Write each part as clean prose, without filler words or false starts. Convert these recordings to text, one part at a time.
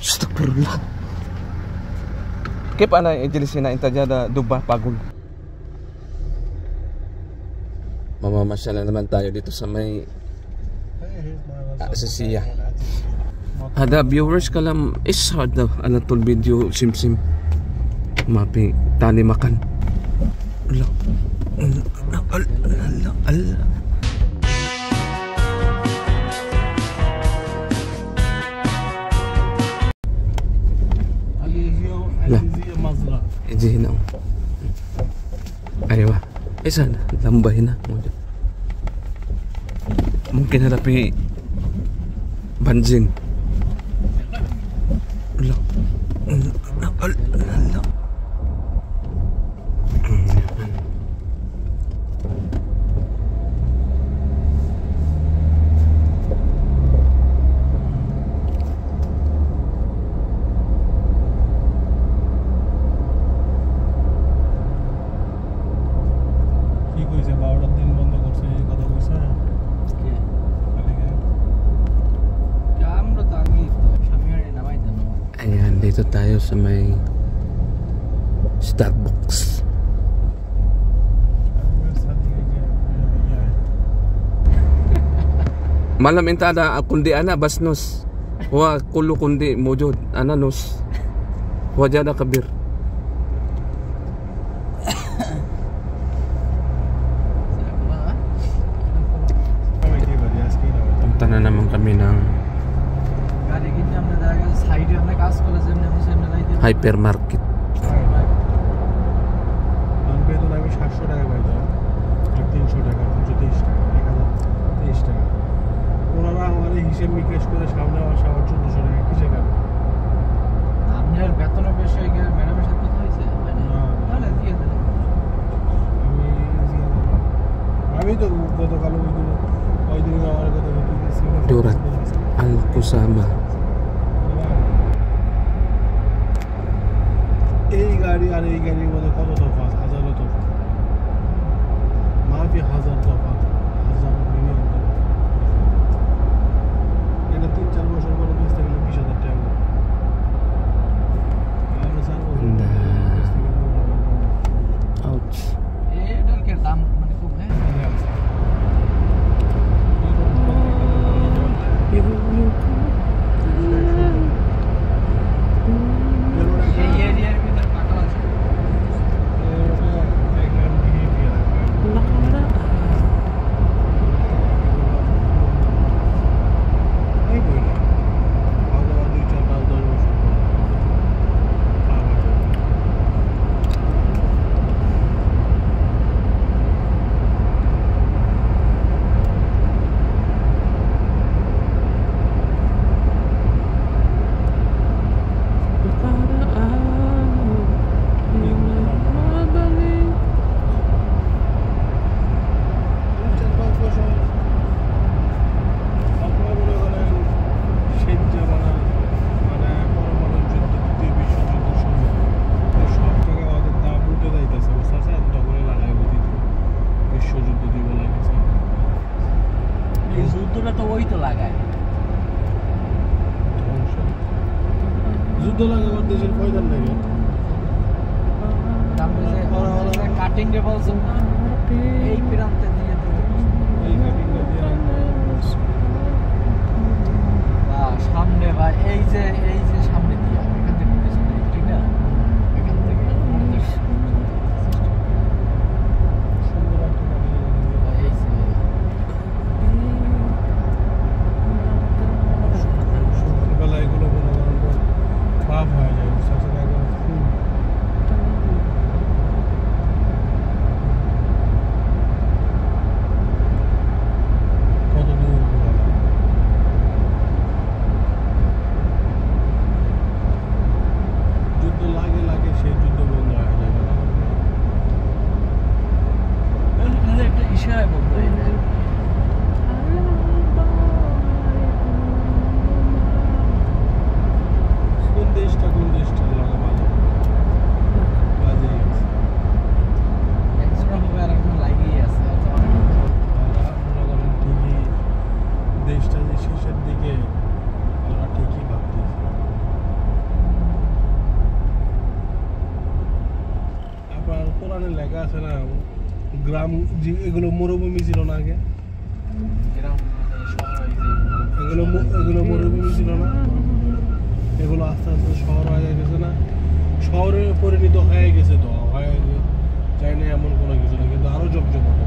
Astagfirullah. Kaya pa na ijilisina intajada duba pagod. Mamamasyala naman tayo dito sa may Sisiya. Hada viewers kalam is hard daw anatol video simsim mapi tani makan. Allah. Allah. Ijihin na. Aywa. Isa na. Lambahin na. Mungkin hadapi banjin. Allah. Allah. Ayan, dito tayo sa may Starbucks. Malam entada kundi ana basnos. Wa kullu kundi mujud ana nos. Wajada kabir. Punta na naman kami ng hypermarket. Durat Al-Kusama. এই গাড়ি আর এই গাড়ির মধ্যে কত তফাৎ? হাজারো তফাৎ, মাফি হাজার তফাৎ, হাজার মিলিয়ন তফাৎ। এটা 3-4 বছর পরে বেচতে গেলে 20,000 টাকা। আমরা জানবো Ouch. এটার কি দাম মানে খুব যুদ্ধ লাগাবার দেশের কয়দার লাগে কাটিং রে বলছো এই প্রান্তে দিয়ে এই কাটিংটা দিয়ে সামনে ভাই এই যে সামনে দিয়ে এখান থেকে পিছনে ঠিক না এখান থেকে সুন্দর একটা এই যে সকালবেলা এগুলো মনে করেন পাপ হয়ে যায় সবসময় একদম ফুল কত দূর জায়গা আছে না গ্রাম, যে এগুলো মরুভূমি ছিল না আগে, এগুলো মরুভূমি ছিল না, এগুলো আস্তে আস্তে শহর হয়ে গেছে না, শহরে পরিণত হয়ে গেছে, তো হয়ে চাই না এমন কোনো কিছু না, কিন্তু আরো জমজমাট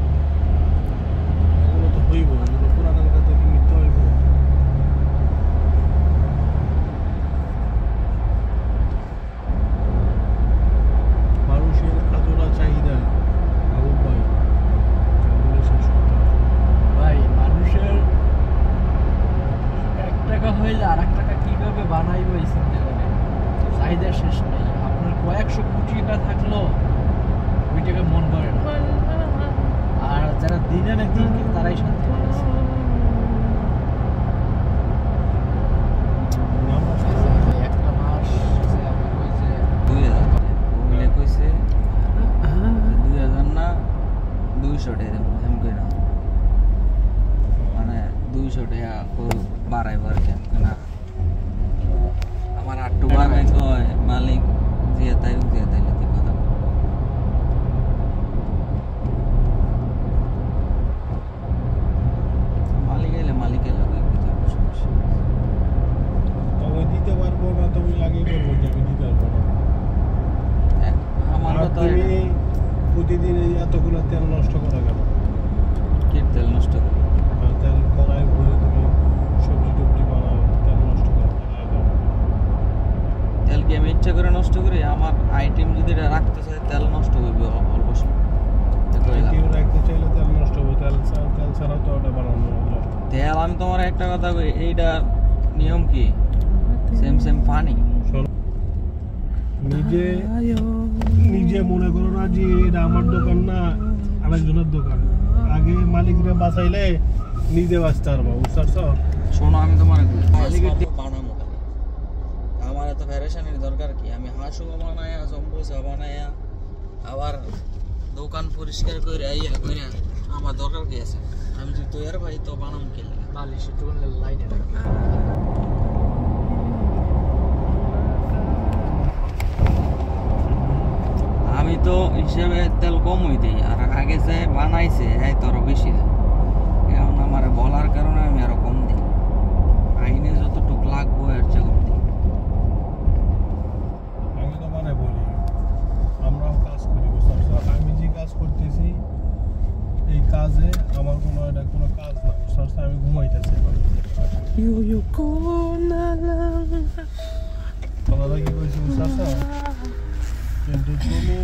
এগুলো তো হইব, এগুলো পুরাতন কাছে মিথ্যা হইব। মানুষের এতটা চাহিদা মাহবুব ভাই, শেষ করতে হবে ভাই। মানুষের 1 টাকা হইলে আর 1 টাকা কিভাবে বানাইবো এই চিন্তা করে, চাহিদা শেষ নেই। আপনার কয়েকশো কোটি টাকা থাকলো ওই টাকা মন করে না, আর যারা দিনে না দিন তারাই শান্তি পাচ্ছে। একটা মাস কইছে 2000 কইছে 2000 না 200 টাকা এম কই না, মানে 200 টাকা বাড়াইবার কেন না আমার 8 বাড়াই কয় মালিক যে তাইলে তুই কথা মালিক এলে সমস্যা তবে দিতে পারবো না, তুমি আগে করবো যে আমি দিতে পারবো না। আমার আর কথা তুমি প্রতিদিন এই এতগুলো তেল নষ্ট করা গেল, কি তেল নষ্ট করে তেল করায় ভরে তুমি সবজি টবজি বানাও, তেল নষ্ট করা তেল কি আমি ইচ্ছা করে নষ্ট করি? আমার আইটেম যদি এটা রাখতে চাই তেল নষ্ট করবে অল্প সময়। কেউ রাখতে চাইলে তেল নষ্ট হবে, তেল ছাড়া তো ওটা বানানো হবে। তেল আমি তোমার একটা কথা কই, এইটা নিয়ম কি সেম পানি। নিজে মনে করো না যে এটা আমার দোকান না আরেকজনের দোকান, আগে মালিকরা বাঁচাইলে নিজে বাঁচতে পারবো, বুঝতে পারছো? শোনো আমি তোমার বানাবো, আমার এত ফেরেশানির দরকার কি? আমি হাঁসও বানায়া জম্বুসা বানায়া আবার দোকান পরিষ্কার করে আইয়া কইরা আমার দরকার কি আছে? আমি যদি তৈয়ার ভাই তো বানাম কি লাগে? মালিশ একটু লাইনে রাখবে। আমি তো হিসেবে তেল কমই দিই, আর আগে যে বানাইছে হ্যাঁ তো আরো বেশি দেয়। এখন আমার বলার কারণে আমি আরো কম দিই, আইনে যতটুকু লাগবো এর চেয়ে কম দিই। আমি তো মানে বলি আমরাও কাজ করি, বুঝতে পারছো? আমি যে কাজ করতেছি এই কাজে আমার কোনো কাজ না, বুঝতে পারছো? আমি ঘুমাইতেছি কথাটা কি বলছি, বুঝতে পারছো? কিন্তু তুমি